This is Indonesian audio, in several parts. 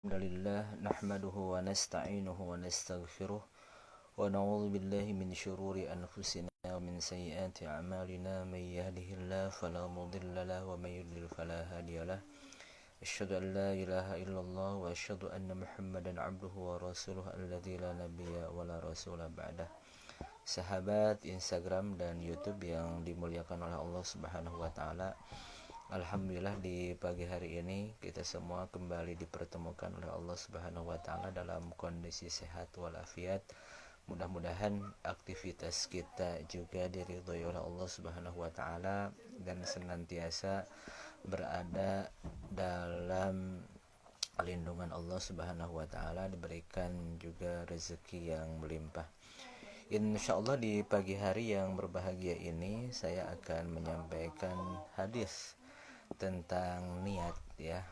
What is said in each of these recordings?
Alhamdulillah nahmaduhu wa nasta'inuhu wa nastaghfiruh wa na'udzu billahi min syururi anfusina wa min sayyiati a'malina may yahdihillahu fala mudilla lahu wa may yudlil fala hadiyalah. Asyhadu an la ilaha illallah wa asyhadu anna Muhammadan 'abduhu wa rasuluhu alladzi la nabiyya wa la rasula ba'dah. Sahabat Instagram dan YouTube yang dimuliakan oleh Allah Subhanahu wa taala, alhamdulillah di pagi hari ini kita semua kembali dipertemukan oleh Allah Subhanahu wa taala dalam kondisi sehat walafiat. Mudah-mudahan aktivitas kita juga diridhoi oleh Allah Subhanahu wa taala dan senantiasa berada dalam lindungan Allah Subhanahu wa taala, diberikan juga rezeki yang melimpah. Insyaallah di pagi hari yang berbahagia ini saya akan menyampaikan hadis tentang niat ya.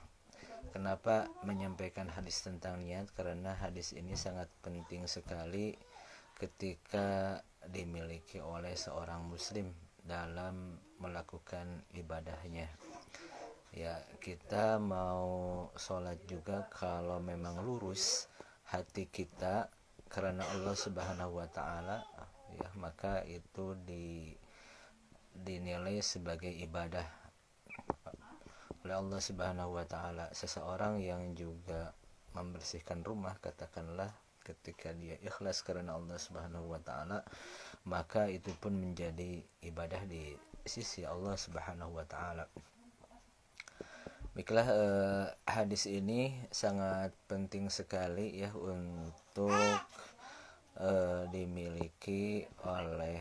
Kenapa menyampaikan hadis tentang niat? Karena hadis ini sangat penting sekali ketika dimiliki oleh seorang muslim dalam melakukan ibadahnya. Ya, kita mau sholat juga kalau memang lurus hati kita karena Allah Subhanahu wa taala, ya, maka itu dinilai sebagai ibadah oleh Allah Subhanahu wa taala. Seseorang yang juga membersihkan rumah, katakanlah, ketika dia ikhlas karena Allah Subhanahu wa taala, maka itu pun menjadi ibadah di sisi Allah Subhanahu wa taala. Baiklah, hadis ini sangat penting sekali ya untuk dimiliki oleh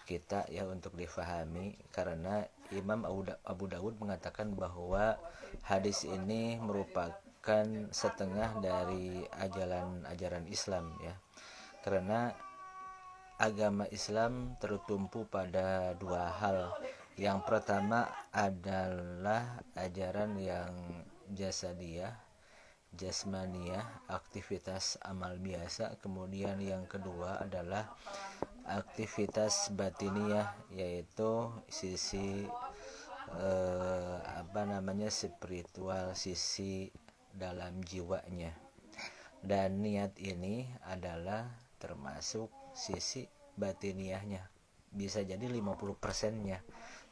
kita ya, untuk difahami, karena Imam Abu Dawud mengatakan bahwa hadis ini merupakan setengah dari ajaran Islam ya, karena agama Islam tertumpu pada dua hal. Yang pertama adalah ajaran yang jasadiyah, jasmaniyah, aktivitas amal biasa. Kemudian yang kedua adalah aktivitas batiniyah, yaitu sisi spiritual, sisi dalam jiwanya. Dan niat ini adalah termasuk sisi batiniyahnya. Bisa jadi 50%-nya.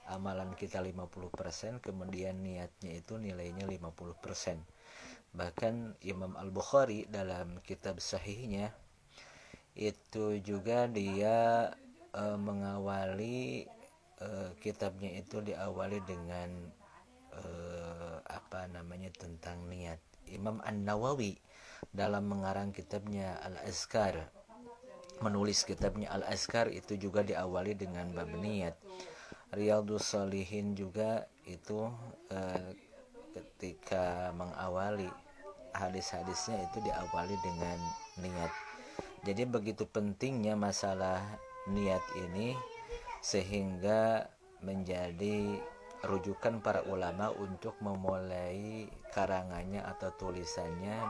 Amalan kita 50%, kemudian niatnya itu nilainya 50%. Bahkan Imam Al-Bukhari dalam kitab sahihnya itu juga dia mengawali kitabnya itu diawali dengan tentang niat. Imam An-Nawawi dalam mengarang kitabnya Al-Azkar, menulis kitabnya Al-Azkar, itu juga diawali dengan bab niat. Riyadhus Shalihin juga itu ketika mengawali hadis-hadisnya itu diawali dengan niat. Jadi begitu pentingnya masalah niat ini sehingga menjadi rujukan para ulama untuk memulai karangannya atau tulisannya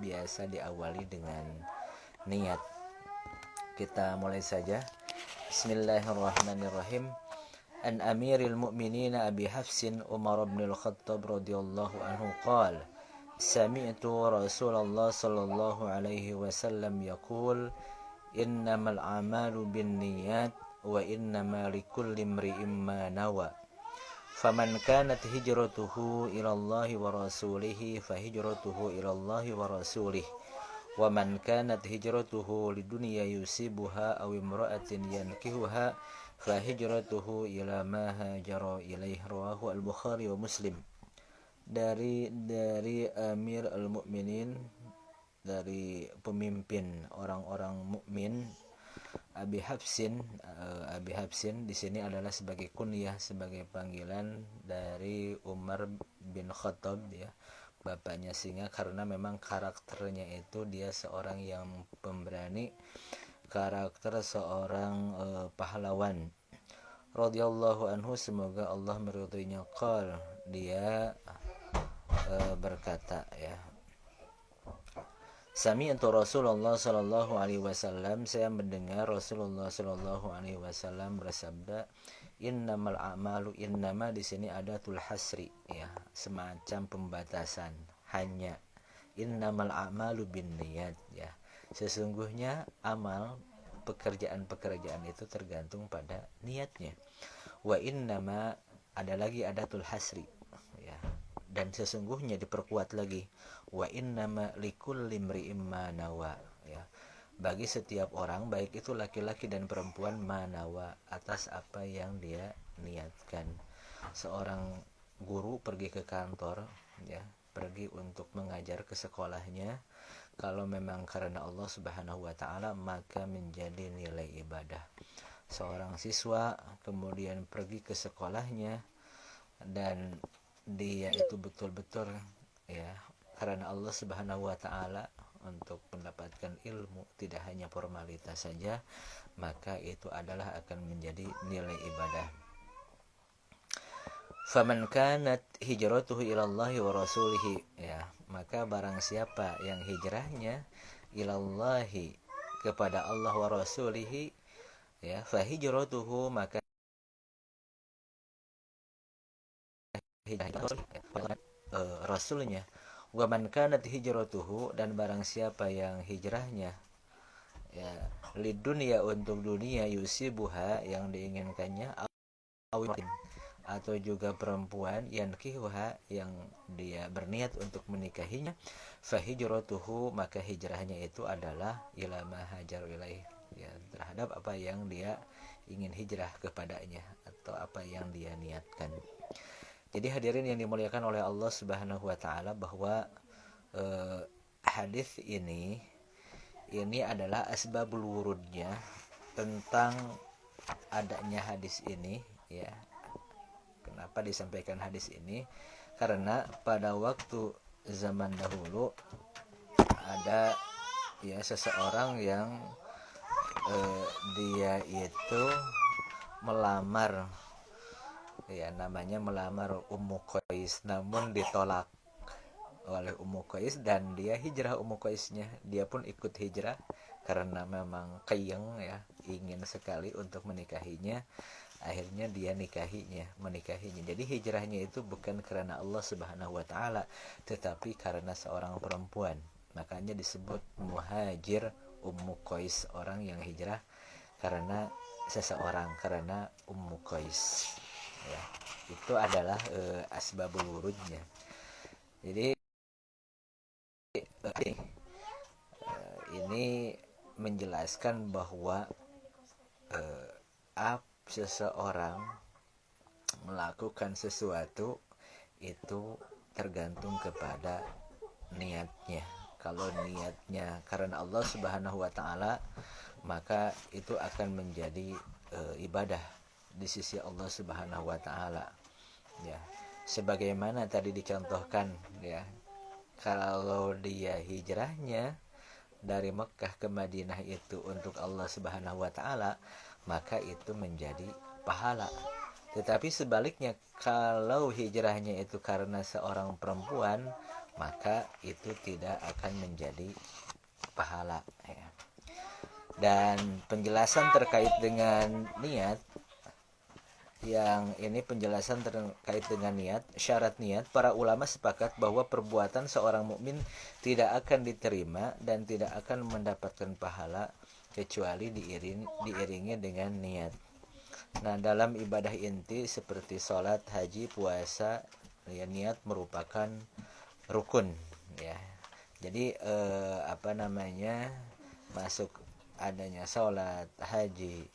biasa diawali dengan niat. Kita mulai saja. Bismillahirrahmanirrahim. An Amiril Mu'minin Abi Hafsin Umar bin Al-Khattab radhiyallahu anhu qala sami'tu Rasulullah sallallahu alaihi wasallam yaqul innamal a'malu binniyat wa innama likulli imri'in ma nawa faman kanat hijratuhu ila Allah wa rasulih fa hijratuhu ila Allah wa rasulih wa man kanat hijratuhu lidunya yusibuha aw imra'atin yankihuha fa hijratuhu ila ma hajara ilaih. Rawahu Al-Bukhari wa Muslim. Dari Amir Al-Mu'minin, dari pemimpin orang-orang mukmin, Abi Hafsin di sini adalah sebagai kunyah, sebagai panggilan dari Umar bin Khattab ya, bapaknya singa, karena memang karakternya itu dia seorang yang pemberani, karakter seorang pahlawan. Radhiyallahu anhu, semoga Allah meridhoinya, qala, dia berkata ya, sami'tu Rasulullah sallallahu alaihi wasallam, saya mendengar Rasulullah sallallahu alaihi wasallam bersabda, innamal a'malu, innama di sini adatul hasri ya, semacam pembatasan, hanya innamal a'malu binniyat, ya. Sesungguhnya amal, pekerjaan-pekerjaan itu tergantung pada niatnya. Wa innama, ada lagi adatul hasri, ya. Dan sesungguhnya diperkuat lagi, wa innama likulli imri'in ma nawa, ya. Bagi setiap orang, baik itu laki-laki dan perempuan, manawa, atas apa yang dia niatkan. Seorang guru pergi ke kantor, ya, pergi untuk mengajar ke sekolahnya, kalau memang karena Allah Subhanahu wa taala, maka menjadi nilai ibadah. Seorang siswa kemudian pergi ke sekolahnya dan dia itu betul-betul, ya, karena Allah Subhanahu wa taala, untuk mendapatkan ilmu, tidak hanya formalitas saja, maka itu adalah akan menjadi nilai ibadah. Faman kanat hijratuhu ilallahi wa rasulihi, ya, maka barang siapa yang hijrahnya ilallahi, kepada Allah, wa rasulihi, ya, fa hijratuhu, maka hijrahnya rasulnya. Wa man kanat hijratuhu, dan barang siapa yang hijrahnya, ya, lidunya, untuk dunia, yusibuha, yang diinginkannya, atau juga perempuan, yankihuha, yang dia berniat untuk menikahinya, fahijratuhu, maka hijrahnya itu adalah ila ma hajar ilaih, ya, terhadap apa yang dia ingin hijrah kepadanya atau apa yang dia niatkan. Jadi hadirin yang dimuliakan oleh Allah Subhanahu wa taala, bahwa hadis ini adalah asbabul wurudnya, tentang adanya hadis ini, ya. Kenapa disampaikan hadis ini? Karena pada waktu zaman dahulu ada, ya, seseorang yang dia itu melamar, ya, namanya melamar Ummu Qais, namun ditolak oleh Ummu Qais, dan dia hijrah Ummu Qaisnya, dia pun ikut hijrah karena memang keyeng, ya, ingin sekali untuk menikahinya. Akhirnya dia menikahinya. Jadi hijrahnya itu bukan karena Allah Subhanahu wa taala, tetapi karena seorang perempuan. Makanya disebut muhajir Ummu Qais, orang yang hijrah karena seseorang, karena Ummu Qais, ya. Itu adalah asbabul wurudnya. Jadi ini menjelaskan bahwa seseorang melakukan sesuatu itu tergantung kepada niatnya. Kalau niatnya karena Allah Subhanahu wa taala, maka itu akan menjadi ibadah di sisi Allah Subhanahu wa taala, ya. Sebagaimana tadi dicontohkan, ya, kalau dia hijrahnya dari Mekah ke Madinah itu untuk Allah Subhanahu wa taala, maka itu menjadi pahala. Tetapi sebaliknya, kalau hijrahnya itu karena seorang perempuan, maka itu tidak akan menjadi pahala, ya. Dan penjelasan terkait dengan niat, yang ini penjelasan terkait dengan niat, syarat niat, para ulama sepakat bahwa perbuatan seorang mukmin tidak akan diterima dan tidak akan mendapatkan pahala kecuali diiringi dengan niat. Nah, dalam ibadah inti seperti sholat, haji, puasa, ya, niat merupakan rukun, ya. Jadi masuk adanya sholat, haji,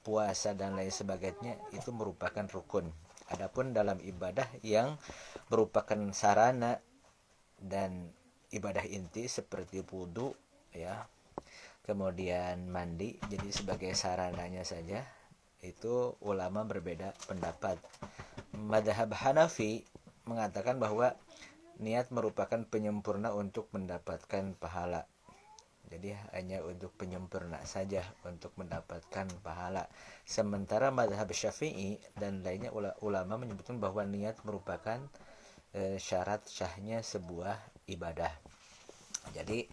puasa dan lain sebagainya itu merupakan rukun. Adapun dalam ibadah yang merupakan sarana dan ibadah inti seperti wudu, ya, kemudian mandi, jadi sebagai sarananya saja, itu ulama berbeda pendapat. Mazhab Hanafi mengatakan bahwa niat merupakan penyempurna untuk mendapatkan pahala. Jadi hanya untuk penyempurna saja untuk mendapatkan pahala. Sementara mazhab Syafi'i dan lainnya ulama menyebutkan bahwa niat merupakan syarat sahnya sebuah ibadah. Jadi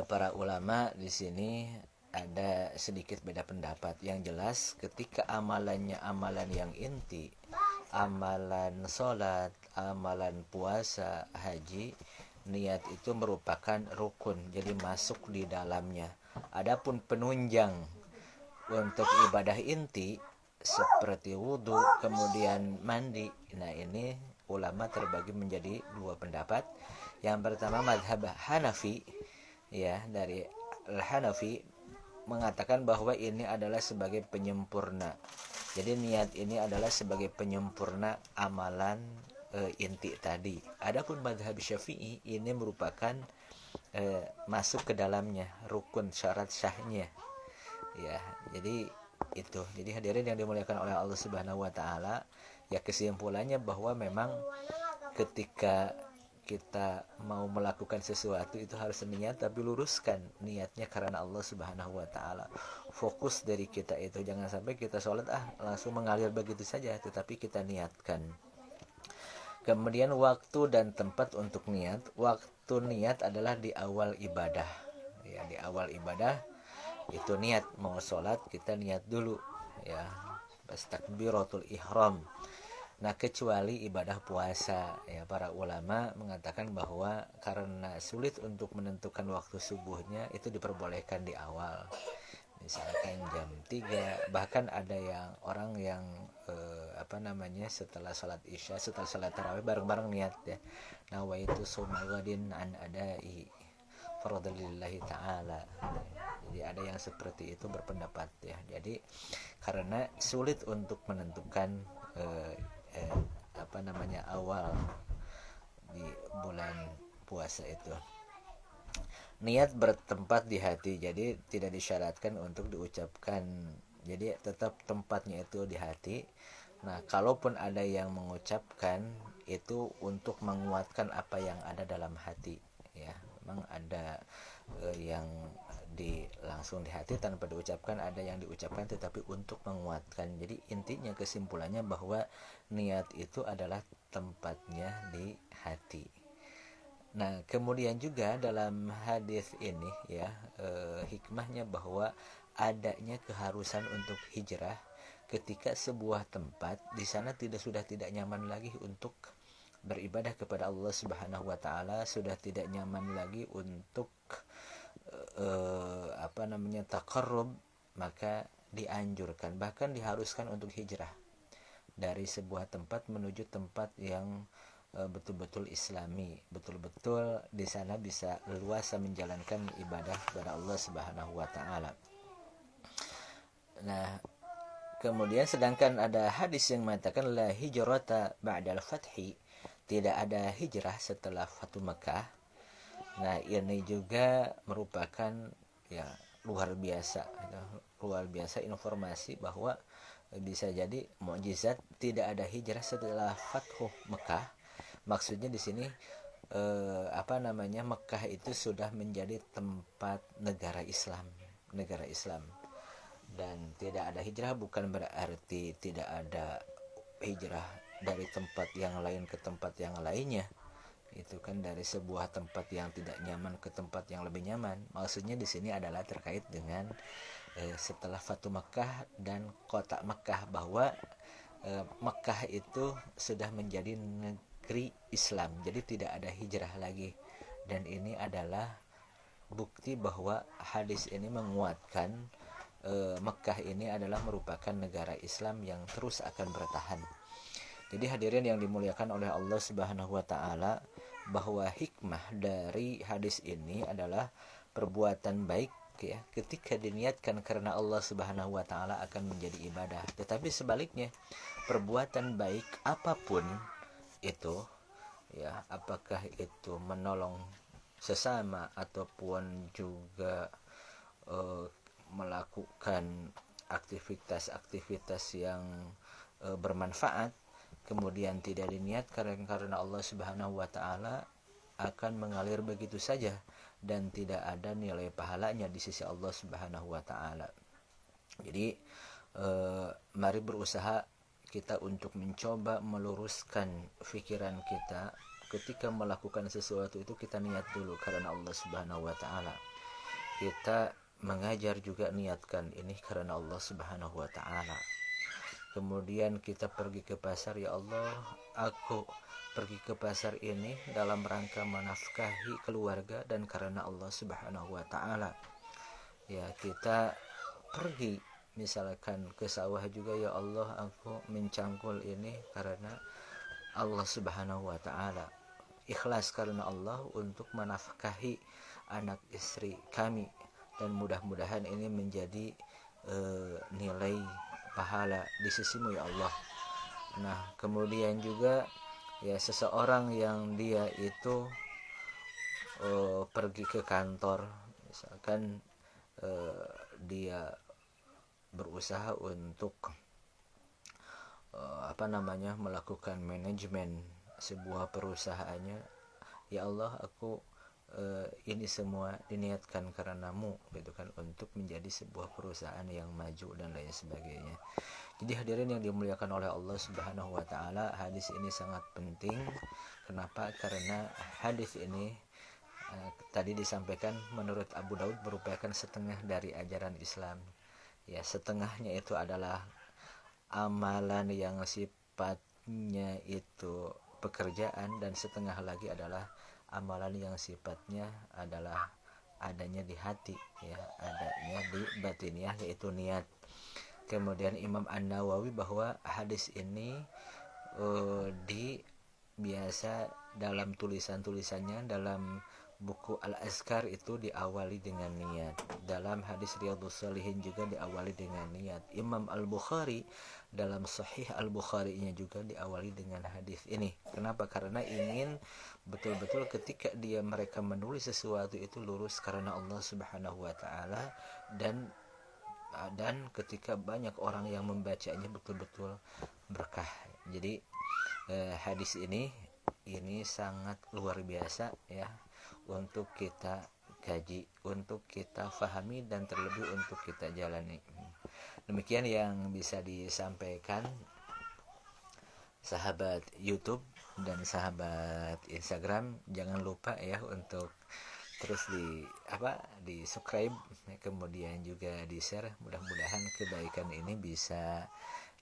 para ulama di sini ada sedikit beda pendapat. Yang jelas ketika amalannya amalan yang inti, amalan sholat, amalan puasa, haji, niat itu merupakan rukun, jadi masuk di dalamnya. Adapun penunjang untuk ibadah inti seperti wudhu kemudian mandi, nah ini ulama terbagi menjadi dua pendapat. Yang pertama madhab Hanafi, ya, dari Al-Hanafi mengatakan bahwa ini adalah sebagai penyempurna. Jadi niat ini adalah sebagai penyempurna amalan inti tadi. Adapun madhab Syafi'i ini merupakan masuk ke dalamnya, rukun, syarat sahnya. Ya, jadi itu. Jadi hadirin yang dimuliakan oleh Allah Subhanahu wa taala, ya kesimpulannya bahwa memang ketika kita mau melakukan sesuatu itu harus niat, tapi luruskan niatnya karena Allah Subhanahu wa taala. Fokus dari kita itu, jangan sampai kita sholat langsung mengalir begitu saja, tetapi kita niatkan. Kemudian waktu dan tempat untuk niat. Waktu niat adalah di awal ibadah. Ya, di awal ibadah itu niat. Mau sholat kita niat dulu, ya, pas takbiratul ihram. Nah, kecuali ibadah puasa, ya, para ulama mengatakan bahwa karena sulit untuk menentukan waktu subuhnya, itu diperbolehkan di awal. Misalkan jam 3, bahkan ada yang orang yang setelah sholat isya, setelah sholat tarawih bareng-bareng niat, ya, nawaitu sumawadin an adai fardalillahi ta'ala. Jadi ada yang seperti itu berpendapat, ya. Jadi karena sulit untuk menentukan awal di bulan puasa itu. Niat bertempat di hati, jadi tidak disyaratkan untuk diucapkan, jadi tetap tempatnya itu di hati. Nah, kalaupun ada yang mengucapkan, itu untuk menguatkan apa yang ada dalam hati, ya. Memang ada yang langsung di hati tanpa diucapkan, ada yang diucapkan tetapi untuk menguatkan. Jadi intinya, kesimpulannya bahwa niat itu adalah tempatnya di hati. Nah, kemudian juga dalam hadis ini, ya, hikmahnya bahwa adanya keharusan untuk hijrah ketika sebuah tempat di sana sudah tidak nyaman lagi untuk beribadah kepada Allah Subhanahu wa taala, sudah tidak nyaman lagi untuk taqarrub, maka dianjurkan, bahkan diharuskan untuk hijrah dari sebuah tempat menuju tempat yang betul-betul islami, betul-betul di sana bisa leluasa menjalankan ibadah kepada Allah Subhanahu wa taala. Nah, kemudian sedangkan ada hadis yang mengatakan la hijrata ba'dal fathi, tidak ada hijrah setelah Fatu Mekah. Nah, ini juga merupakan, ya, luar biasa informasi bahwa bisa jadi mukjizat tidak ada hijrah setelah Fathu Mekah. Maksudnya di sini Mekah itu sudah menjadi tempat negara Islam, dan tidak ada hijrah bukan berarti tidak ada hijrah dari tempat yang lain ke tempat yang lainnya. Itu kan dari sebuah tempat yang tidak nyaman ke tempat yang lebih nyaman. Maksudnya di sini adalah terkait dengan setelah Fatu Mekah dan kota Mekah, bahwa Mekah itu sudah menjadi negeri Islam, jadi tidak ada hijrah lagi. Dan ini adalah bukti bahwa hadis ini menguatkan Mekah ini adalah merupakan negara Islam yang terus akan bertahan. Jadi hadirin yang dimuliakan oleh Allah Subhanahu wa taala, bahwa hikmah dari hadis ini adalah perbuatan baik, ya, ketika diniatkan karena Allah Subhanahu wa taala akan menjadi ibadah. Tetapi sebaliknya, perbuatan baik apapun itu, ya, apakah itu menolong sesama ataupun juga melakukan aktivitas-aktivitas yang bermanfaat, kemudian tidak diniatkan karena Allah Subhanahu wa taala, akan mengalir begitu saja dan tidak ada nilai pahalanya di sisi Allah Subhanahu wa taala. Jadi mari berusaha kita untuk mencoba meluruskan pikiran kita. Ketika melakukan sesuatu itu kita niat dulu karena Allah Subhanahu wa taala. Kita mengajar juga niatkan ini karena Allah Subhanahu wa taala. Kemudian kita pergi ke pasar, ya Allah, aku pergi ke pasar ini dalam rangka menafkahi keluarga dan karena Allah Subhanahu wa taala. Ya, kita pergi misalkan ke sawah juga, ya Allah, aku mencangkul ini karena Allah Subhanahu wa taala. Ikhlas karena Allah untuk menafkahi anak istri kami, dan mudah-mudahan ini menjadi nilai pahala di sisimu, ya Allah. Nah, kemudian juga ya, seseorang yang dia itu pergi ke kantor, misalkan dia berusaha untuk melakukan manajemen sebuah perusahaannya, ya Allah, aku ini semua diniatkan karenamu, gitu kan, untuk menjadi sebuah perusahaan yang maju dan lain sebagainya. Jadi hadirin yang dimuliakan oleh Allah Subhanahu wa taala, hadis ini sangat penting. Kenapa? Karena hadis ini tadi disampaikan menurut Abu Daud merupakan setengah dari ajaran Islam. Ya, setengahnya itu adalah amalan yang sifatnya itu pekerjaan, dan setengah lagi adalah amalan yang sifatnya adalah adanya di hati, ya, adanya di batiniah, yaitu niat. Kemudian Imam An-Nawawi bahwa hadis ini biasa dalam tulisan-tulisannya dalam buku Al-Azkar itu diawali dengan niat. Dalam hadis Riyadhus Shalihin juga diawali dengan niat. Imam Al-Bukhari dalam Sahih Al-Bukhari-nya juga diawali dengan hadis ini. Kenapa? Karena ingin betul-betul ketika mereka menulis sesuatu itu lurus karena Allah Subhanahu wa taala, dan ketika banyak orang yang membacanya betul-betul berkah. Jadi hadis ini sangat luar biasa, ya, untuk kita kaji, untuk kita fahami, dan terlebih untuk kita jalani. Demikian yang bisa disampaikan sahabat YouTube dan sahabat Instagram. Jangan lupa ya untuk terus di subscribe, kemudian juga di share. Mudah-mudahan kebaikan ini bisa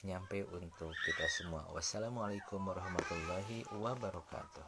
nyampe untuk kita semua. Wassalamualaikum warahmatullahi wabarakatuh.